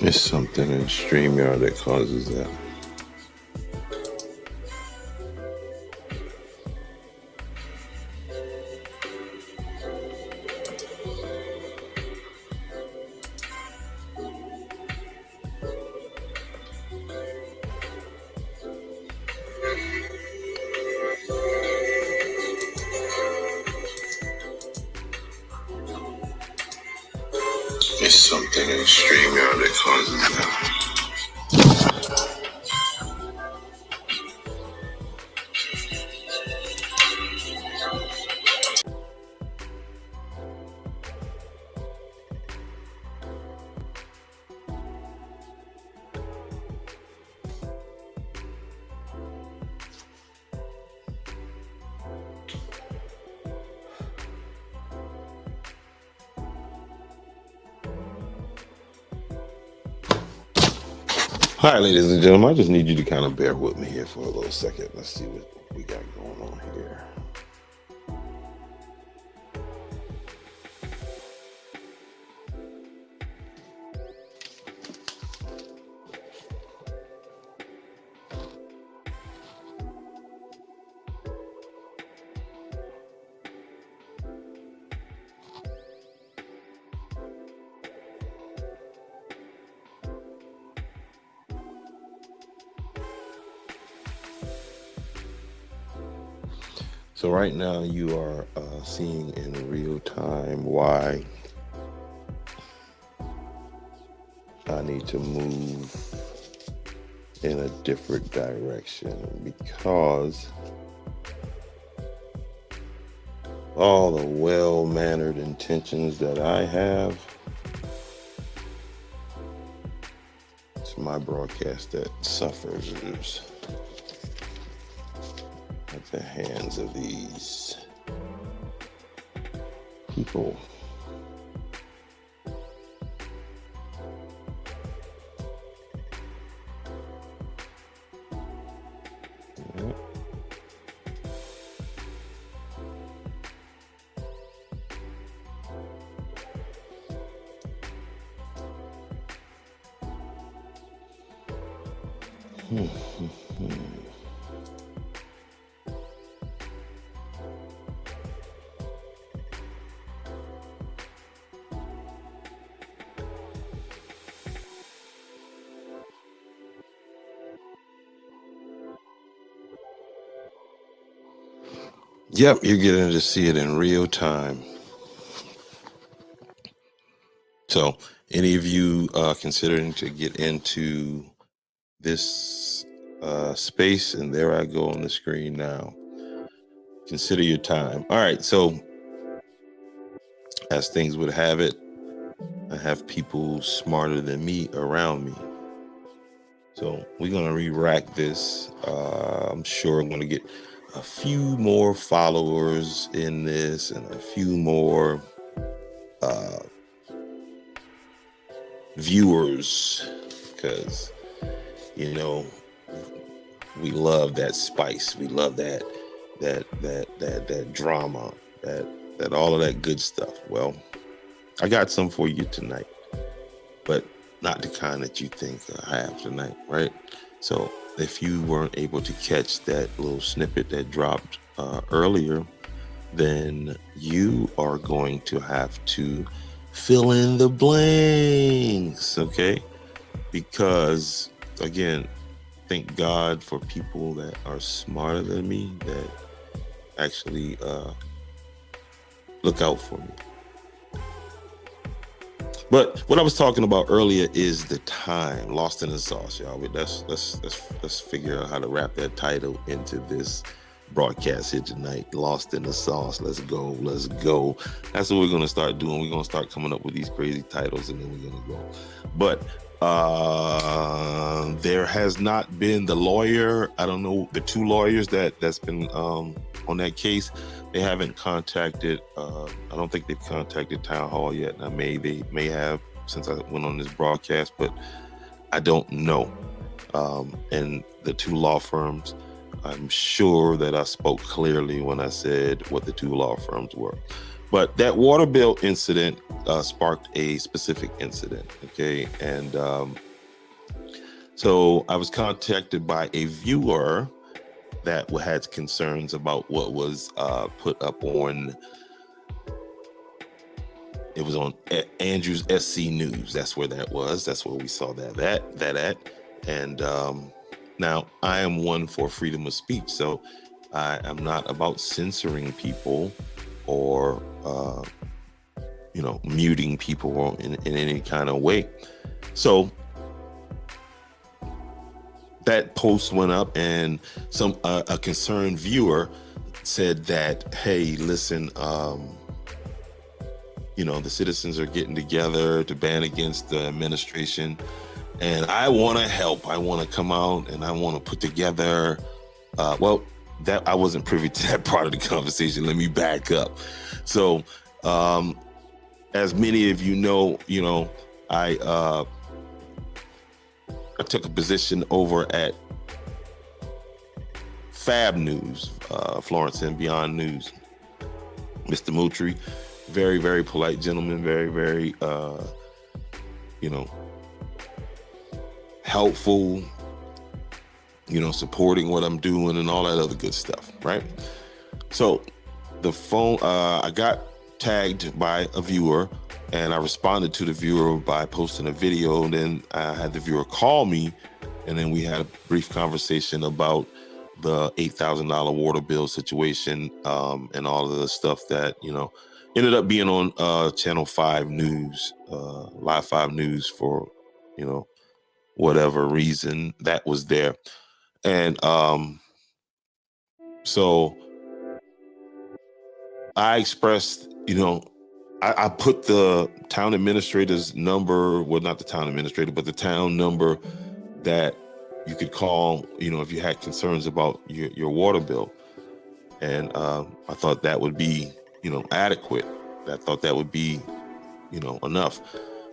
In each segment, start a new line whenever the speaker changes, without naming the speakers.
It's something in StreamYard that causes that. It's something in StreamYard that causes that. Hi, ladies and gentlemen. I just need you to kind of bear with me here for a little second. Let's see what we got going on here. So right now you are seeing in real time why I need to move in a different direction, because all the well-mannered intentions that I have, it's my broadcast that suffers at the hands of these people. Yep. Yep, you're getting to see it in real time. So, any of you considering to get into this space, and there I go on the screen now. Consider your time. All right, so as things would have it, I have people smarter than me around me. So we're going to re-rack this. I'm sure I'm going to get a few more followers in this and a few more viewers, because, you know, we love that spice. We love that drama, that all of that good stuff. Well, I got some for you tonight, but not the kind that you think I have tonight, right? So if you weren't able to catch that little snippet that dropped earlier, then you are going to have to fill in the blanks, okay? Because, again, thank God for people that are smarter than me, that actually look out for me. But what I was talking about earlier is the time, lost in the sauce, y'all. Let's figure out how to wrap that title into this broadcast here tonight. Lost in the sauce. Let's go. That's what we're gonna start doing. We're gonna start coming up with these crazy titles, and then we're gonna go. But there has not been the lawyer. I don't know, the two lawyers that's been on that case. They haven't contacted. I don't think they've contacted Town Hall yet. Now, they may have since I went on this broadcast, but I don't know. And the two law firms, I'm sure that I spoke clearly when I said what the two law firms were. But that water bill incident sparked a specific incident. Okay. And so I was contacted by a viewer that had concerns about what was put up on. It was on Andrews SC News. That's where that was. That's where we saw that at. And now I am one for freedom of speech, so I am not about censoring people or muting people in any kind of way. So that post went up, and a concerned viewer said that, hey, listen, the citizens are getting together to ban against the administration, and I want to help. I want to come out and I want to put together. That I wasn't privy to that part of the conversation. Let me back up. So, as many of you know, I took a position over at Fab News, Florence and Beyond News. Mr. Moultrie, very, very polite gentleman, very, very, helpful, supporting what I'm doing and all that other good stuff, right? So the phone, I got tagged by a viewer, and I responded to the viewer by posting a video. And then I had the viewer call me, and then we had a brief conversation about the $8,000 water bill situation, and all of the stuff that, ended up being on Channel 5 News, Live 5 News for, whatever reason that was there. And so I expressed, I put the town administrator's number, well, not the town administrator, but the town number that you could call, if you had concerns about your water bill. And I thought that would be, adequate. I thought that would be, enough.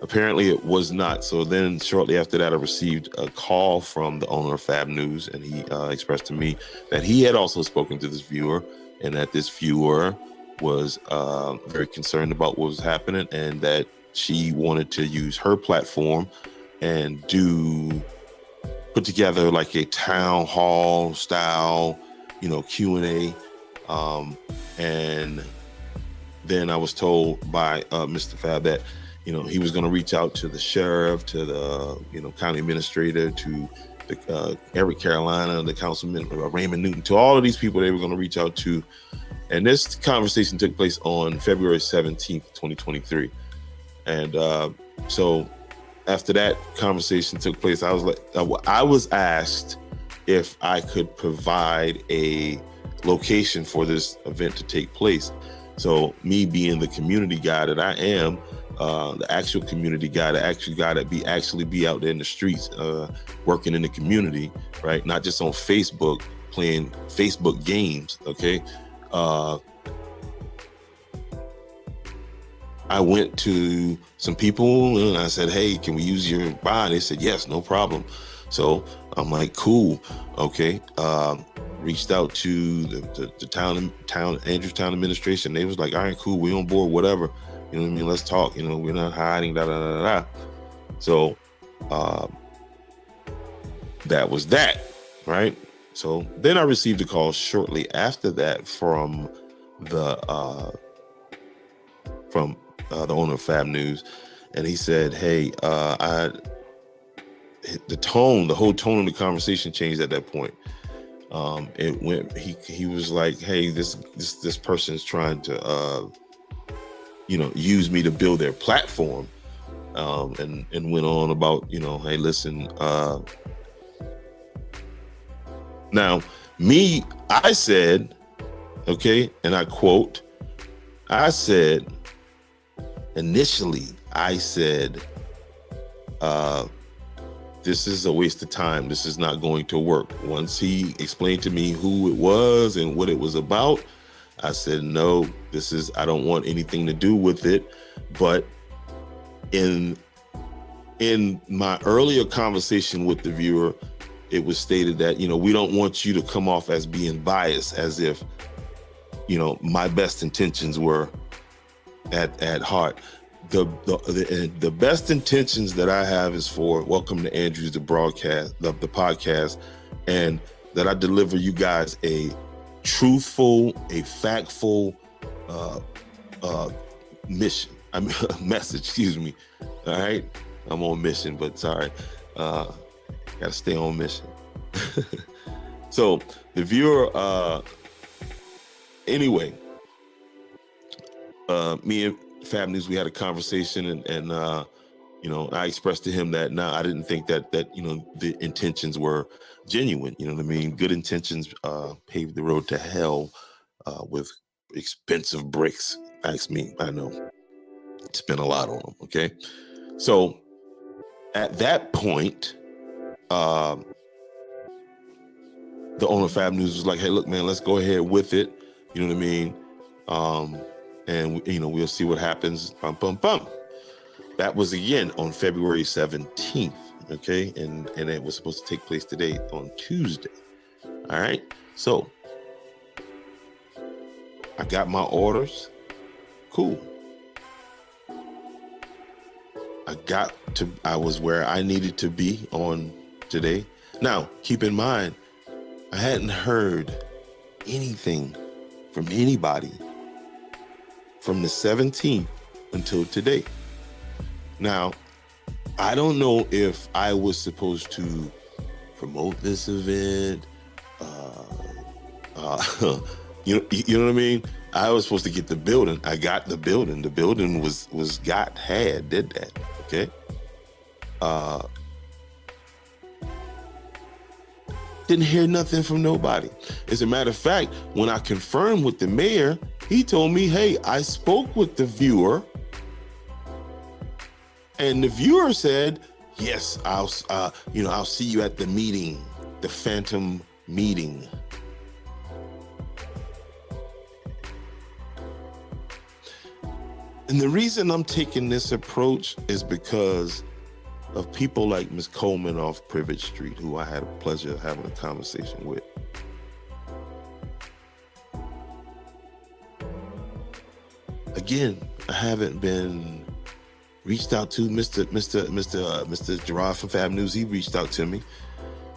Apparently it was not. So then shortly after that, I received a call from the owner of Fab News, and he expressed to me that he had also spoken to this viewer, and that this viewer was very concerned about what was happening, and that she wanted to use her platform and put together like a town hall style, Q&A. And then I was told by Mr. Fab that, he was going to reach out to the sheriff, to the, county administrator, to the, Eric Carolina, the councilman, Raymond Newton, to all of these people they were going to reach out to. And this conversation took place on February 17th, 2023. And so after that conversation took place, I was asked if I could provide a location for this event to take place. So me being the community guy that I am, the actual community guy, the actual guy that be out there in the streets, working in the community, right? Not just on Facebook, playing Facebook games, okay? I went to some people and I said, hey, can we use your bar? They said, yes, no problem. So I'm like, cool, okay. Reached out to the town Andrews Town administration. They was like, all right, cool, we on board, whatever. You know what I mean? Let's talk. We're not hiding. So that was that, right? So then I received a call shortly after that from the owner of Fab News, and he said, "Hey, the whole tone of the conversation changed at that point. It went. He was like, "Hey, this person's trying to, use me to build their platform," and went on about, hey, listen. Now, I said, okay, and I quote, initially, I said, this is a waste of time. This is not going to work. Once he explained to me who it was and what it was about, I said, no, I don't want anything to do with it. But in my earlier conversation with the viewer, it was stated that, we don't want you to come off as being biased, as if, my best intentions were at heart. The best intentions that I have is for Welcome to Andrews, the broadcast, the podcast, and that I deliver you guys a truthful, a factful mission. I mean, message, excuse me. All right. I'm on mission, but sorry. Gotta stay on mission. So the viewer, anyway, me and Fab News, we had a conversation, and I expressed to him that I didn't think that the intentions were genuine. You know what I mean? Good intentions paved the road to hell with expensive bricks. Ask me, I know. Spent a lot on them. Okay, so at that point, the owner of Fab News was like, "Hey, look, man, let's go ahead with it." You know what I mean? And we'll see what happens. Bum, bum, bum. That was again on February 17th. Okay, and it was supposed to take place today on Tuesday. All right, so I got my orders. Cool. I was where I needed to be on today. Now, keep in mind, I hadn't heard anything from anybody from the 17th until today. Now, I don't know if I was supposed to promote this event. You know what I mean? I was supposed to get the building. I got the building. The building did that. Okay. Didn't hear nothing from nobody. As a matter of fact, when I confirmed with the mayor, he told me, "Hey, I spoke with the viewer, and the viewer said, yes, I'll see you at the meeting, the phantom meeting." And the reason I'm taking this approach is because of people like Ms. Coleman off Privet Street, who I had a pleasure of having a conversation with. Again, I haven't been reached out to. Mr. Gerard from Fab News. He reached out to me,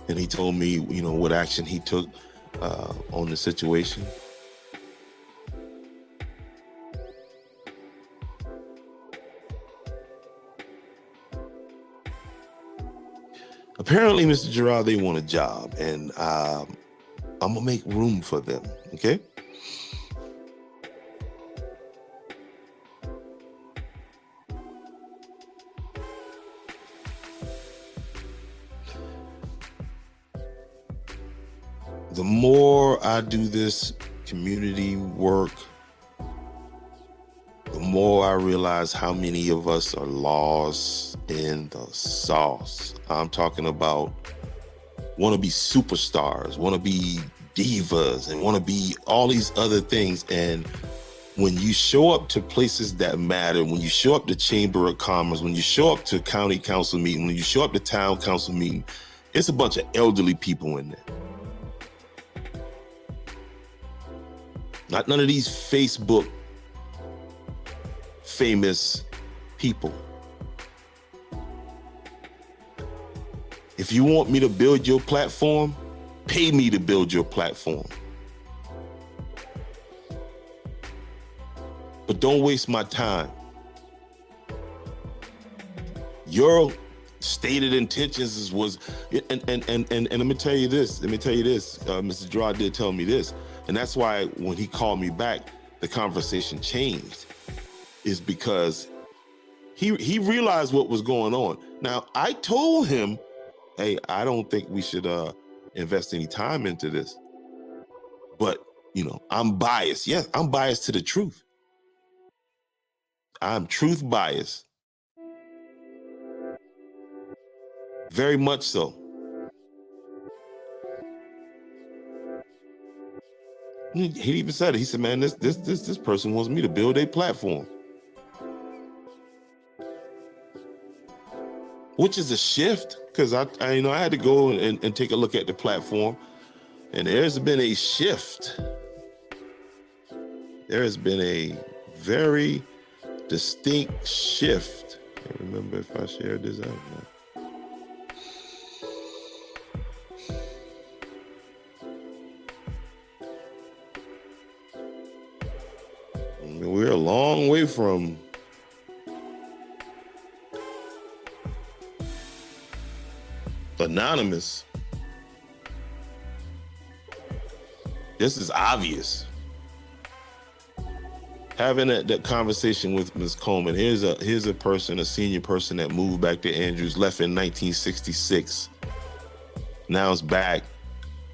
and he told me, what action he took on the situation. Apparently, Mr. Gerard, they want a job, and I'm gonna make room for them. Okay. The more I do this community work, the more I realize how many of us are lost in the sauce. I'm talking about want to be superstars, want to be divas, and want to be all these other things. And when you show up to places that matter, when you show up to Chamber of Commerce, when you show up to county council meeting, when you show up to town council meeting, it's a bunch of elderly people in there. Not none of these Facebook famous people. If you want me to build your platform, pay me to build your platform. But don't waste my time. Your stated intentions was, and let me tell you this, Mr. Gerard did tell me this, and that's why when he called me back, the conversation changed, is because he realized what was going on. Now, I told him, hey, I don't think we should invest any time into this. But, I'm biased. Yes, I'm biased to the truth. I'm truth biased. Very much so. He even said it. He said, man, this person wants me to build a platform. Which is a shift, because I had to go and take a look at the platform, and there's been a shift. There has been a very distinct shift. I can't remember if I shared this out or not. We're a long way from anonymous. This is obvious. Having that conversation with Ms. Coleman, here's a person, a senior person that moved back to Andrews, left in 1966. Now is back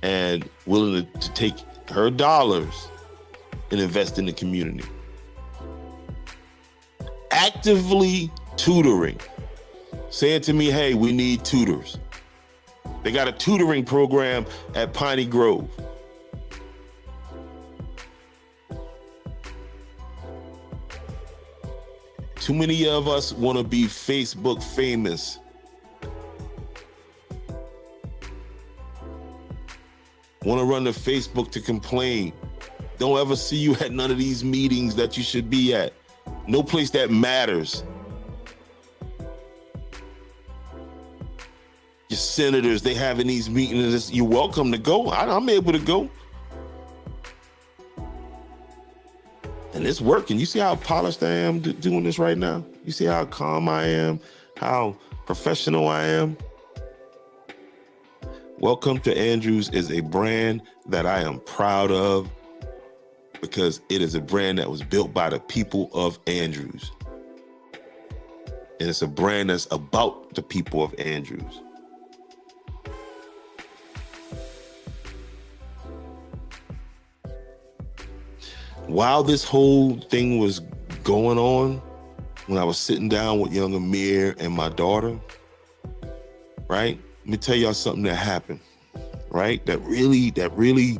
and willing to take her dollars and invest in the community. Actively tutoring, saying to me, hey, we need tutors. They got a tutoring program at Piney Grove. Too many of us want to be Facebook famous. Want to run to Facebook to complain. Don't ever see you at none of these meetings that you should be at. No place that matters. Your senators, they having these meetings. You're welcome to go. I'm able to go. And it's working. You see how polished I am doing this right now? You see how calm I am, how professional I am? Welcome to Andrews is a brand that I am proud of because it is a brand that was built by the people of Andrews. And it's a brand that's about the people of Andrews. While this whole thing was going on, when I was sitting down with young Amir and my daughter, right? Let me tell y'all something that happened, right? That really.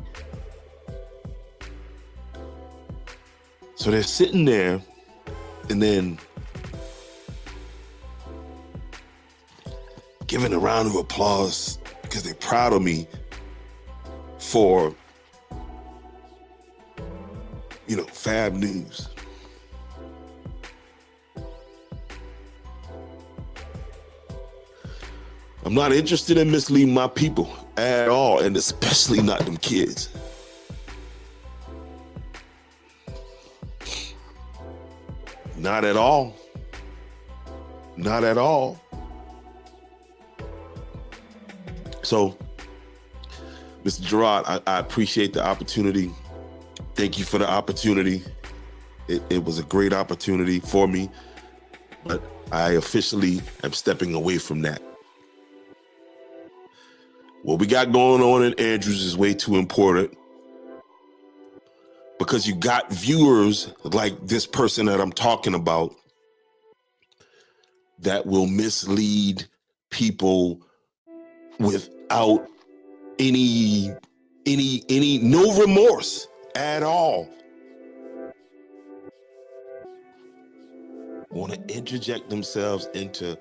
So they're sitting there and then giving a round of applause because they're proud of me for, Fab News. I'm not interested in misleading my people at all, and especially not them kids. Not at all. Not at all. So, Mr. Gerard, I appreciate the opportunity. Thank you for the opportunity. It was a great opportunity for me, but I officially am stepping away from that. What we got going on in Andrews is way too important because you got viewers like this person that I'm talking about that will mislead people without any no remorse at all. Want to interject themselves into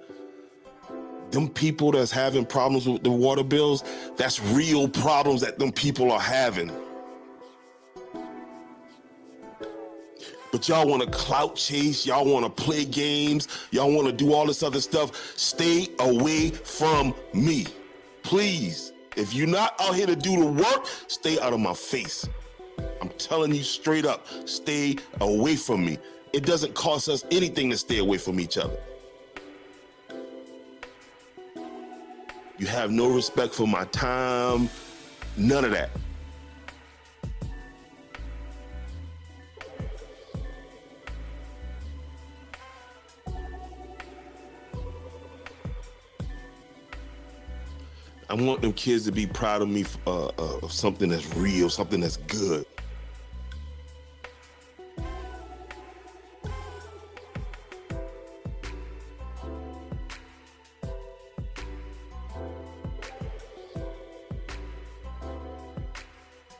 them people that's having problems with the water bills. That's real problems that them people are having. But y'all want to clout chase, y'all want to play games, y'all want to do all this other stuff. Stay away from me, please. If you're not out here to do the work, stay out of my face. I'm telling you straight up, stay away from me. It doesn't cost us anything to stay away from each other. You have no respect for my time, none of that. I want them kids to be proud of me of something that's real, something that's good.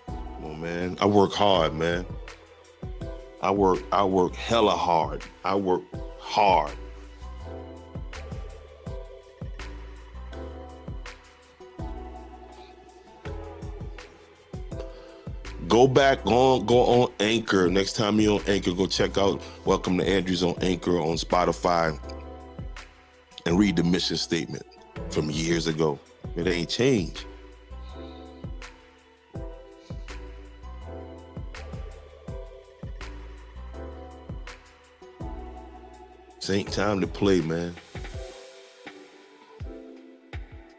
Come on, man. I work hard, man. I work hella hard. I work hard. Go on Anchor. Next time you're on Anchor, go check out Welcome to Andrews on Anchor on Spotify and read the mission statement from years ago. It ain't changed. This ain't time to play, man.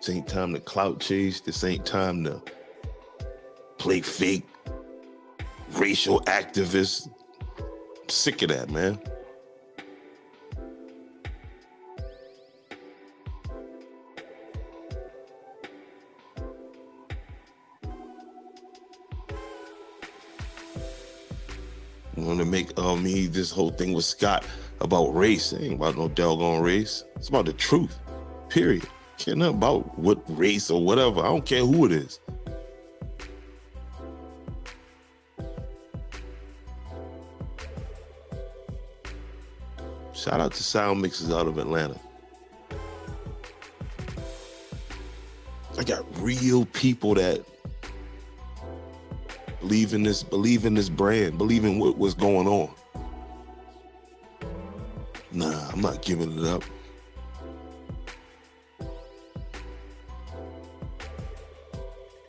This ain't time to clout chase. This ain't time to play fake racial activists. I'm sick of that, man. You want to make me this whole thing with Scott about race. It ain't about no doggone race. It's about the truth, period. Care nothing about what race or whatever. I don't care who it is. Shout out to Sound Mixes out of Atlanta. I got real people that believe in this brand, believe in what's going on. Nah, I'm not giving it up.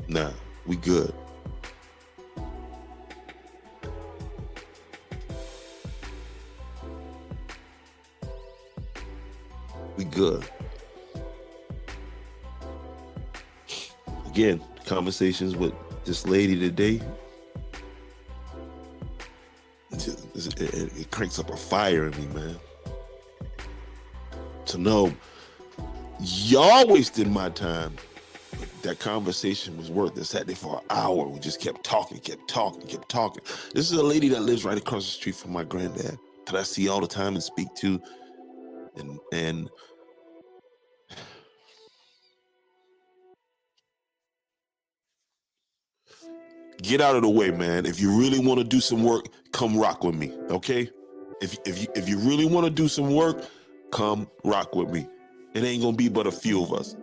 Nah, we good. We good. Again, conversations with this lady today, it cranks up a fire in me, man. To know y'all wasted my time, but that conversation was worth it. Sat there for an hour. We just kept talking. This is a lady that lives right across the street from my granddad, that I see all the time and speak to. And get out of the way, man. If you really want to do some work, come rock with me, okay? If you really want to do some work, come rock with me. It ain't gonna be but a few of us.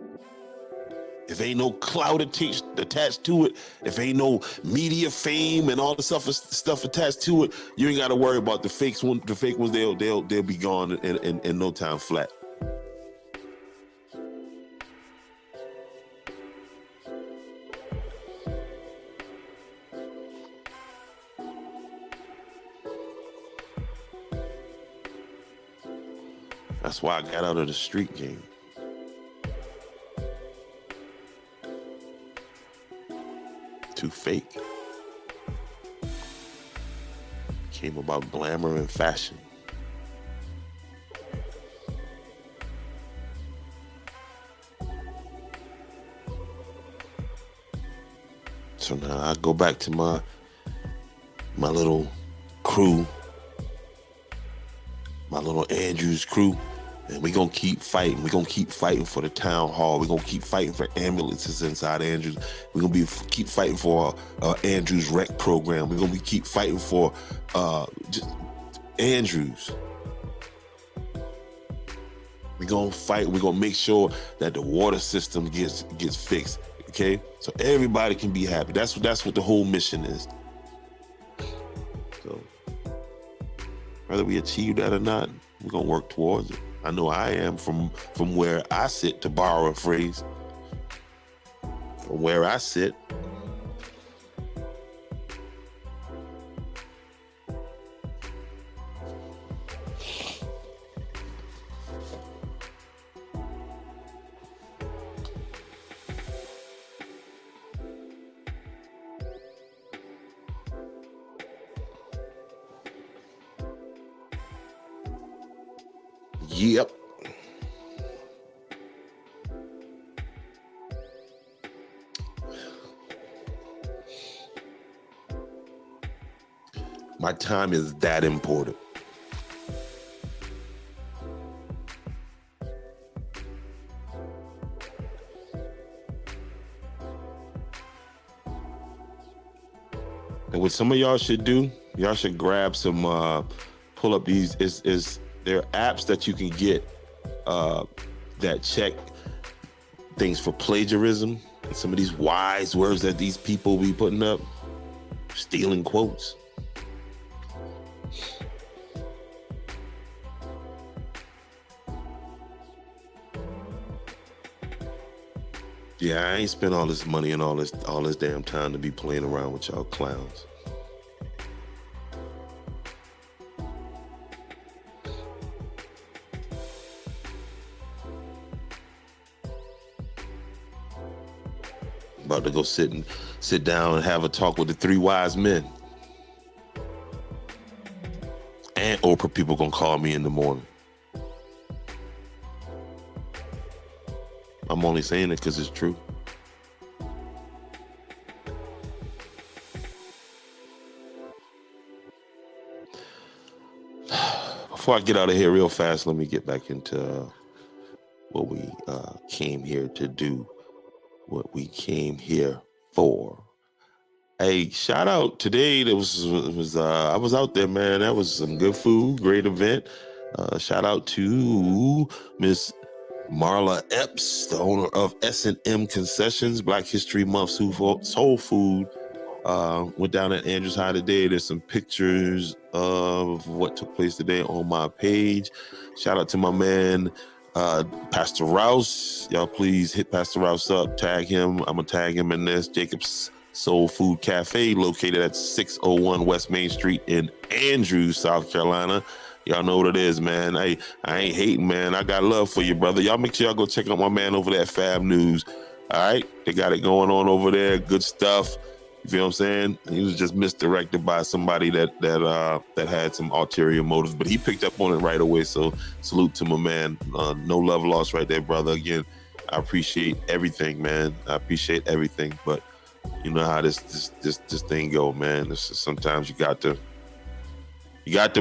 If ain't no clout attached to it, if ain't no media fame and all the stuff attached to it, you ain't got to worry about the fake ones. They'll be gone in no time flat. That's why I got out of the street game. Too fake. Came about glamour and fashion. So now I go back to my little crew, my little Andrews crew, and we're going to keep fighting. We're going to keep fighting for the town hall. We're going to keep fighting for ambulances inside Andrews. We're going to keep fighting for Andrews rec program. We're going to keep fighting for just Andrews. We're going to fight. We're going to make sure that the water system gets fixed, okay? So everybody can be happy. That's what the whole mission is. So whether we achieve that or not, we're going to work towards it. I know I am from where I sit, to borrow a phrase. From where I sit. Yep. My time is that important. And what some of y'all should do, y'all should grab some, pull up these, there are apps that you can get that check things for plagiarism. And some of these wise words that these people be putting up. stealing quotes. Yeah, I ain't spent all this money and all this damn time to be playing around with y'all clowns. About to go sit down and have a talk with the three wise men. And Oprah people gonna call me in the morning. I'm only saying it because it's true. Before I get out of here real fast, let me get back into what we came here to do, what we came here for. Hey, shout out today. I was out there, man. That was some good food, great event. Shout out to Miss Marla Epps, the owner of S&M Concessions, Black History Month Soul Food. Went down at Andrews High today. There's some pictures of what took place today on my page. Shout out to my man, Pastor Rouse. Y'all please hit Pastor Rouse up, tag him. I'm gonna tag him in this. Jacob's Soul Food Cafe, located at 601 West Main Street in Andrews, South Carolina. Y'all know what it is, man. I ain't hating, man. I got love for you, brother. Y'all make sure y'all go check out my man over there at Fab News. All right? They got it going on over there. Good stuff. You feel what I'm saying? He was just misdirected by somebody that had some ulterior motives, but he picked up on it right away. So salute to my man. No love lost right there, brother. Again, I appreciate everything, man. I appreciate everything. But you know how this thing go, man. Sometimes you got to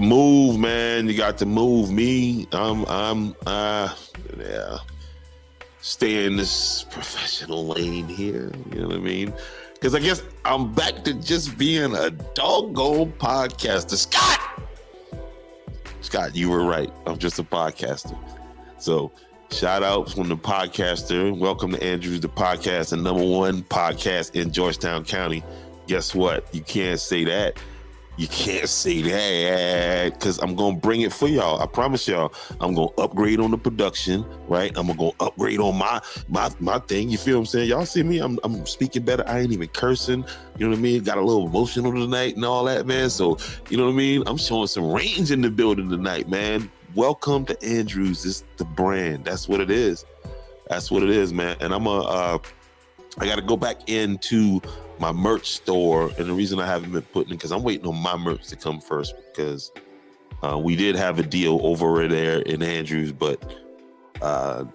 move, man. You got to move. Me, stay in this professional lane here. You know what I mean? Because I guess I'm back to just being a doggone podcaster. Scott, you were right. I'm just a podcaster. So shout out from the podcaster. Welcome to Andrews, the podcast, the number one podcast in Georgetown County. Guess what? You can't say that. You can't say that because I'm going to bring it for y'all. I promise y'all, I'm going to upgrade on the production, right? I'm going to upgrade on my thing. You feel what I'm saying? Y'all see me? I'm speaking better. I ain't even cursing. You know what I mean? Got a little emotional tonight and all that, man. So, you know what I mean? I'm showing some range in the building tonight, man. Welcome to Andrews. It's the brand. That's what it is. That's what it is, man. And I got to go back into my merch store, and the reason I haven't been putting it because I'm waiting on my merch to come first because we did have a deal over there in Andrews, but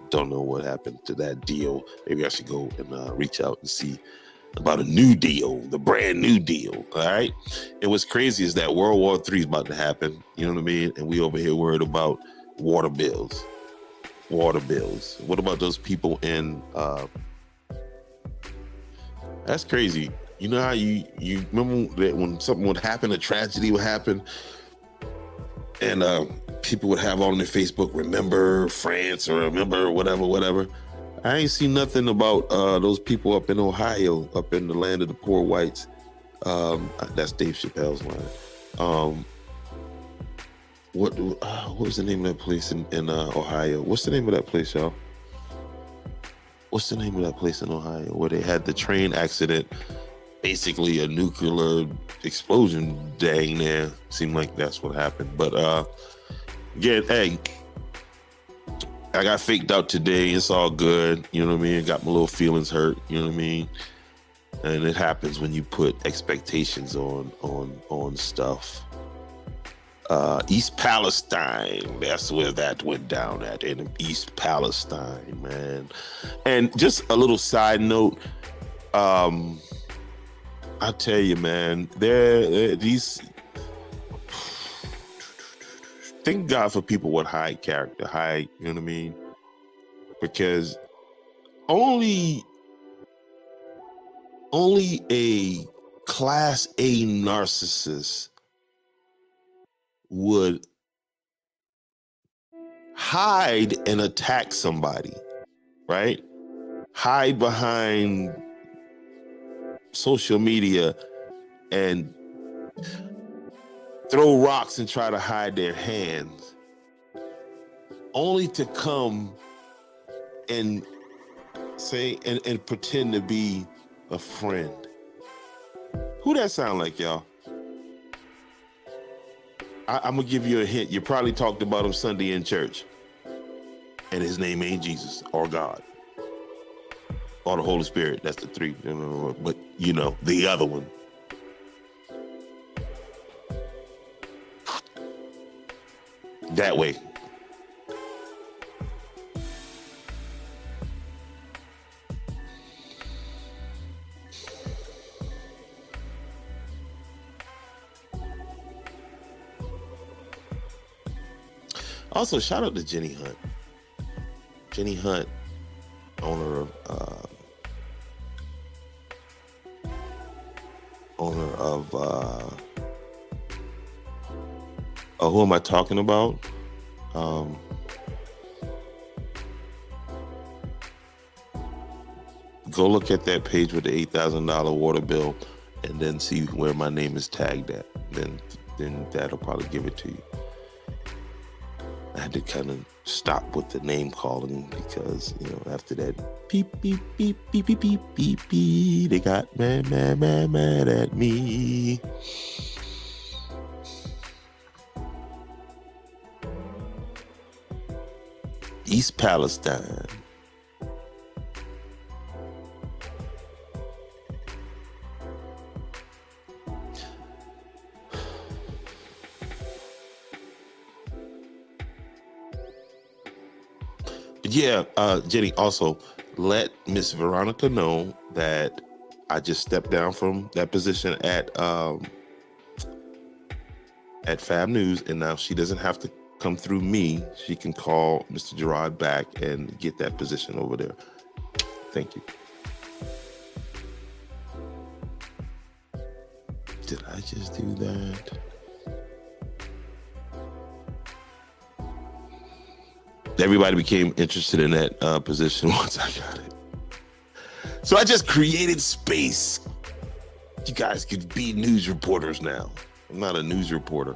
don't know what happened to that deal. Maybe I should go and reach out and see about a new deal, the brand new deal. All right. And what's crazy is that World War III is about to happen. You know what I mean? And we over here worried about water bills. What about those people in that's crazy. You know how you remember that when something would happen, a tragedy would happen, and people would have on their Facebook, remember France or remember whatever. I ain't seen nothing about those people up in Ohio, up in the land of the poor whites. That's Dave Chappelle's line. What was the name of that place in Ohio? What's the name of that place, y'all? What's the name of that place in Ohio where they had the train accident, basically a nuclear explosion dang there. Seemed like that's what happened. But again, hey, I got faked out today. It's all good. You know what I mean? Got my little feelings hurt. You know what I mean? And it happens when you put expectations on stuff. East Palestine, that's where that went down at, in East Palestine, man. And just a little side note, I tell you, man, these thank God for people with high character, you know what I mean? Because only a class A narcissist would hide and attack somebody, right? Hide behind social media and throw rocks and try to hide their hands, only to come and say and pretend to be a friend. Who that sound like, y'all? I'm gonna give you a hint. You probably talked about him Sunday in church, and his name ain't Jesus or God or the Holy Spirit. That's the three. But the other one. That way. Also, shout out to Jenny Hunt. Jenny Hunt, owner of who am I talking about? Go look at that page with the $8,000 water bill, and then see where my name is tagged at. Then that'll probably give it to you. I had to kind of stop with the name calling because, after that beep, beep, beep, beep, beep, beep, beep, beep, they got mad at me. East Palestine. Yeah, Jenny, also let Miss Veronica know that I just stepped down from that position at Fab News, and now she doesn't have to come through me. She can call Mr. Gerard back and get that position over there. Thank you. Did I just do that? Everybody became interested in that position once I got it. So I just created space. You guys could be news reporters now. I'm not a news reporter.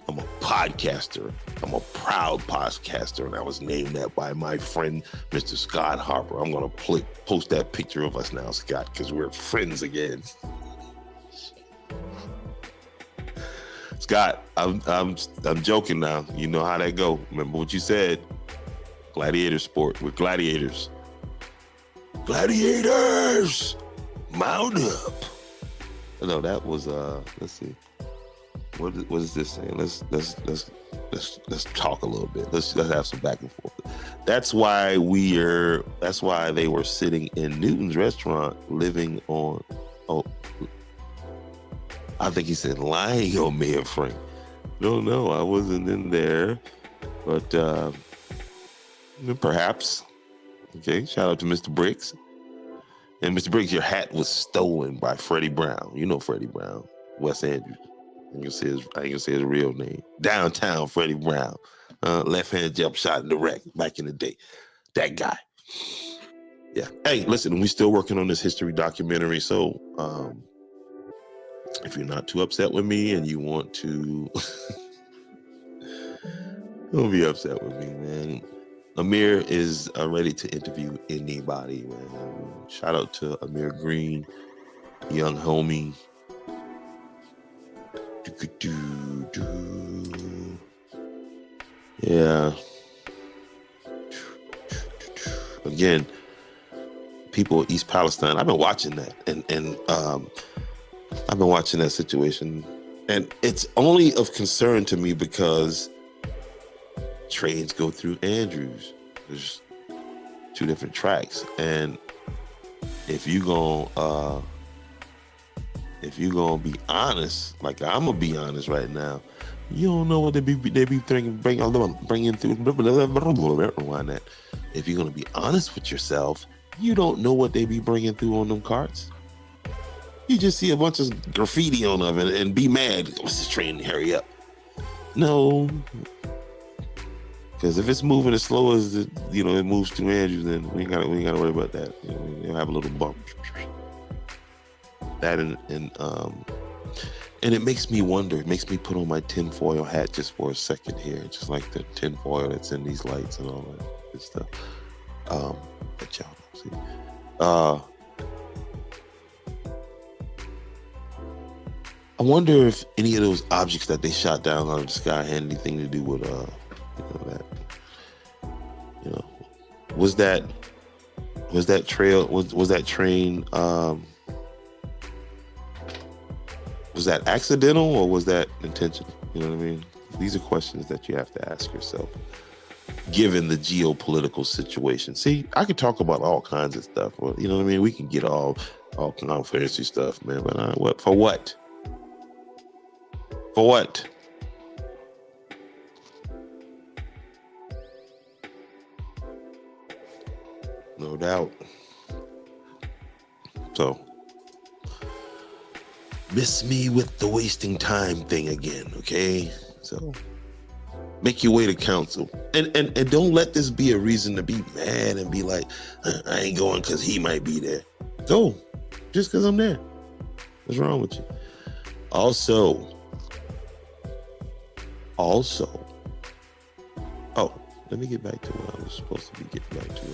I'm a podcaster. I'm a proud podcaster, and I was named that by my friend, Mr. Scott Harper. I'm going to post that picture of us now, Scott, because we're friends again. Scott, I'm joking now. You know how that go. Remember what you said. Gladiator sport. We're gladiators. Gladiators! Mount up. No, that was let's see. What is this saying? Let's talk a little bit. Let's have some back and forth. That's why they were sitting in Newton's restaurant living on I think he said lying on me and Frank. No, I wasn't in there. But perhaps. Okay, shout out to Mr. Briggs. And Mr. Briggs, your hat was stolen by Freddie Brown. You know Freddie Brown, Wes Andrews. I ain't gonna say his real name. Downtown Freddie Brown. Left-hand jump shot in the wreck back in the day. That guy. Yeah. Hey, listen, we still working on this history documentary. So if you're not too upset with me and you want to don't be upset with me, man. Amir is ready to interview anybody, man. Shout out to Amir Green, young homie. Yeah. Again, people of East Palestine. I've been watching that, and I've been watching that situation, and it's only of concern to me because trains go through Andrews. There's two different tracks, and if you gonna be honest, like I'm gonna be honest right now, you don't know what they be bringing through. Rewind that. If you're gonna be honest with yourself, you don't know what they be bringing through on them carts. You just see a bunch of graffiti on them and be mad. What's this train? Hurry up! No. Because if it's moving as slow as it moves to Andrews, then we ain't gotta worry about that. We'll have a little bump. That and And it makes me wonder, it makes me put on my tinfoil hat just for a second here, just like the tinfoil that's in these lights and all that good stuff. But y'all don't see. I wonder if any of those objects that they shot down out of the sky had anything to do with that. Was that trail was that train was that accidental or was that intentional? You know what I mean? These are questions that you have to ask yourself, given the geopolitical situation. See, I could talk about all kinds of stuff. Well, you know what I mean? We can get all kind of fancy stuff, man. But what? For what? For what? No doubt. So, miss me with the wasting time thing again, okay? So, make your way to council. And don't let this be a reason to be mad and be like, I ain't going because he might be there. Go, just because I'm there. What's wrong with you? Also, let me get back to what I was supposed to be getting back to.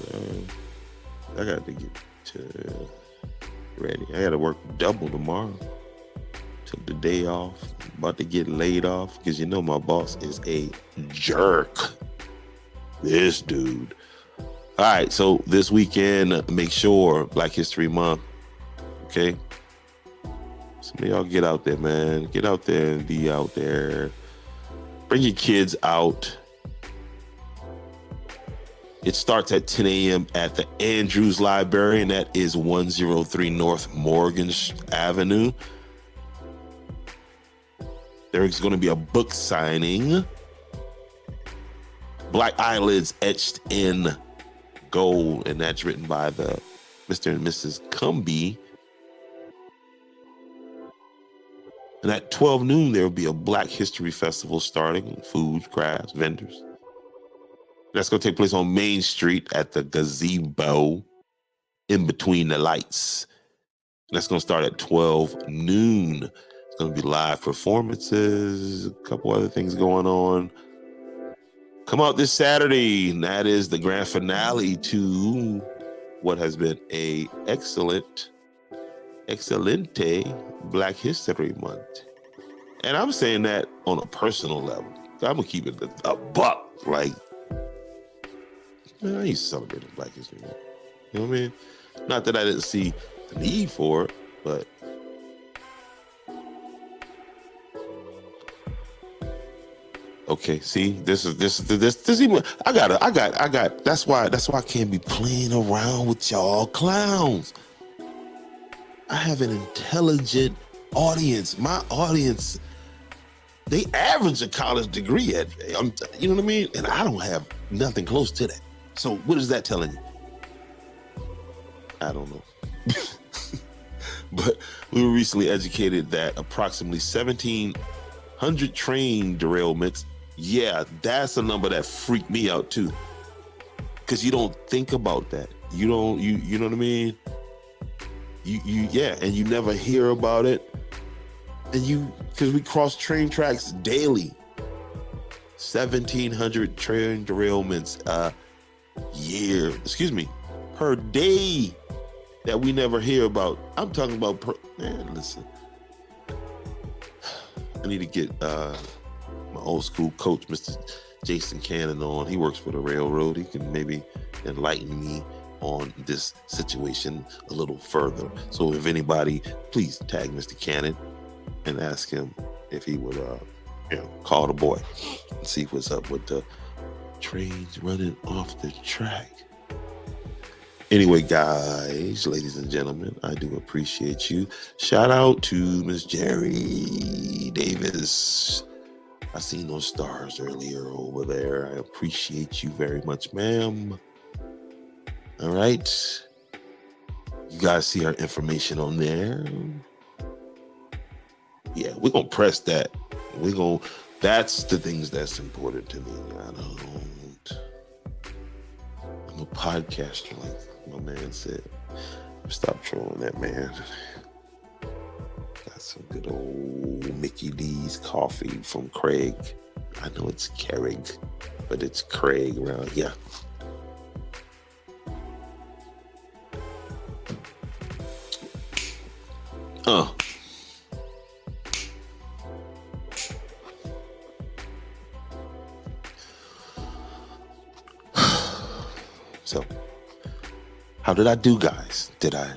I got to get to ready. I got to work double tomorrow. Took the day off. About to get laid off because you know my boss is a jerk. This dude. All right, so this weekend, make sure Black History Month. Okay. Some of y'all get out there, man. Get out there and be out there. Bring your kids out. It starts at 10 a.m. at the Andrews Library, and that is 103 North Morgan Avenue. There's going to be a book signing. Black Eyelids Etched in Gold, and that's written by the Mr. and Mrs. Cumby. And at 12 noon, there will be a Black History Festival starting, food, crafts, vendors. That's going to take place on Main Street at the gazebo in between the lights. That's going to start at 12 noon. It's going to be live performances, a couple other things going on. Come out this Saturday, and that is the grand finale to what has been a excelente Black History Month. And I'm saying that on a personal level. I'm going to keep it a buck. Like, man, I used to celebrate Black History Month. You know what I mean? Not that I didn't see the need for it, but okay, see, this even I got that's why I can't be playing around with y'all clowns. I have an intelligent audience. My audience, they average a college degree you know what I mean? And I don't have nothing close to that. So what is that telling you? I don't know. But we were recently educated that approximately 1,700 train derailments. Yeah, that's a number that freaked me out too. Because you don't think about that. You know what I mean? And you never hear about it. And because we cross train tracks daily. 1,700 train derailments per day that we never hear about. I'm talking about, man, listen. I need to get my old school coach, Mr. Jason Cannon, on. He works for the railroad. He can maybe enlighten me on this situation a little further. So if anybody, please tag Mr. Cannon and ask him if he would call the boy and see what's up with the trains running off the track. Anyway, guys, ladies and gentlemen, I do appreciate you. Shout out to Miss Jerry Davis. I seen those stars earlier over there. I appreciate you very much, ma'am. All right. You guys see our information on there. Yeah, we're going to press that. That's the things that's important to me. I'm a podcaster, like my man said. Stop trolling that man. some good old Mickey D's coffee from Craig. I know it's Keurig, but it's Craig around here. So, how did I do, guys? Did I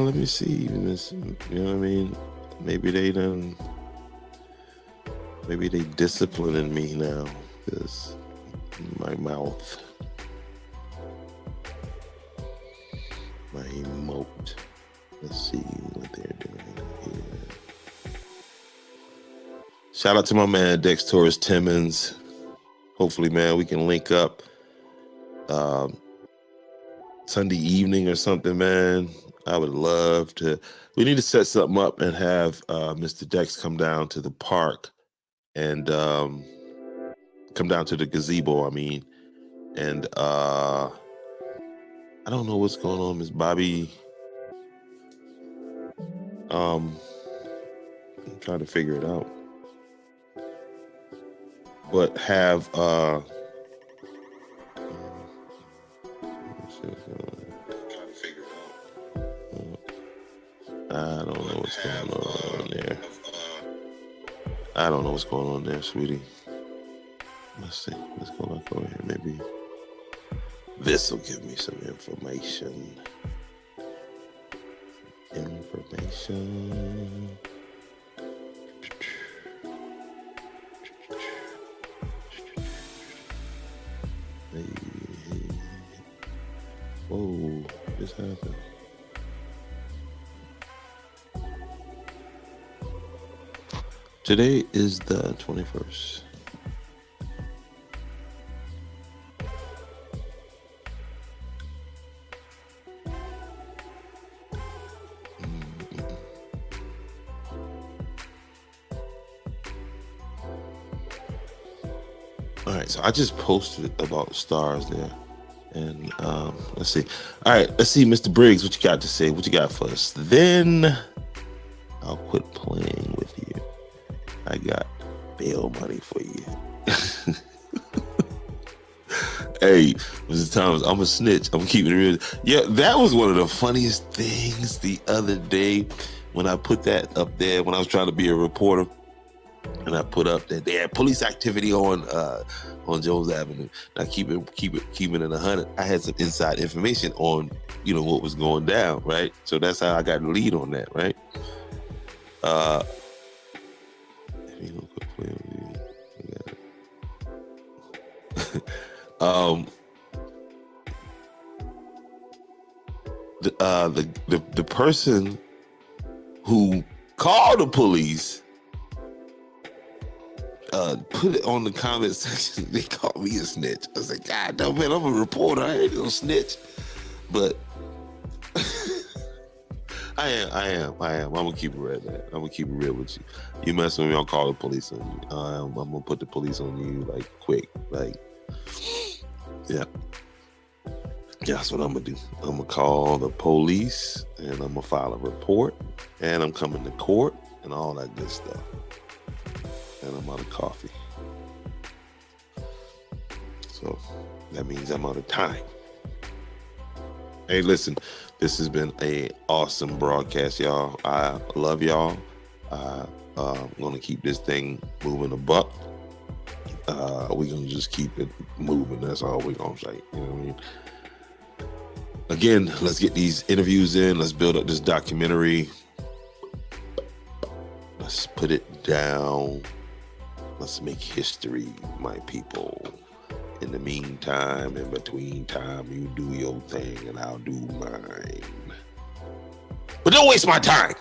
let me see. You know what I mean? Maybe they disciplining me now because my mouth, my emote. Let's see what they're doing here. Shout out to my man Dex Torres Timmons. Hopefully, man, we can link up Sunday evening or something, man. I would love to. We need to set something up and have Mr. Dex come down to the park and come down to the gazebo, and I don't know what's going on, Miss Bobby. I'm trying to figure it out. But have I don't know what's going on there. I don't know what's going on there, sweetie. Let's see. Let's go back over here. Maybe this will give me some information. Hey. Whoa, this happened. Today is the 21st. All right, so I just posted about stars there. And let's see. All right, let's see, Mr. Briggs, what you got to say? What you got for us? Then I'll quit playing with you. I got bail money for you. Hey, Mr. Thomas, I'm a snitch. I'm keeping it real. Yeah, that was one of the funniest things the other day when I put that up there when I was trying to be a reporter. And I put up that they had police activity on Jones Avenue. Now keeping it 100. I had some inside information on what was going down, right? So that's how I got the lead on that, right? The person who called the police put it on the comment section. They called me a snitch. I was like, God, no, man, I'm a reporter. I ain't no snitch. But I am. I'm gonna keep it real, man. I'm gonna keep it real with you. You mess with me, I'll call the police on you. I'm gonna put the police on you like quick. Like, yeah. That's what I'm gonna do. I'm gonna call the police and I'm gonna file a report and I'm coming to court and all that good stuff. And I'm out of coffee. So that means I'm out of time. Hey, listen, this has been an awesome broadcast, y'all. I love y'all. I'm gonna keep this thing moving a buck. We're gonna just keep it moving. That's all we're gonna say. You know what I mean? Again, let's get these interviews in. Let's build up this documentary. Let's put it down. Let's make history, my people. In the meantime, in between time, you do your thing and I'll do mine. But don't waste my time.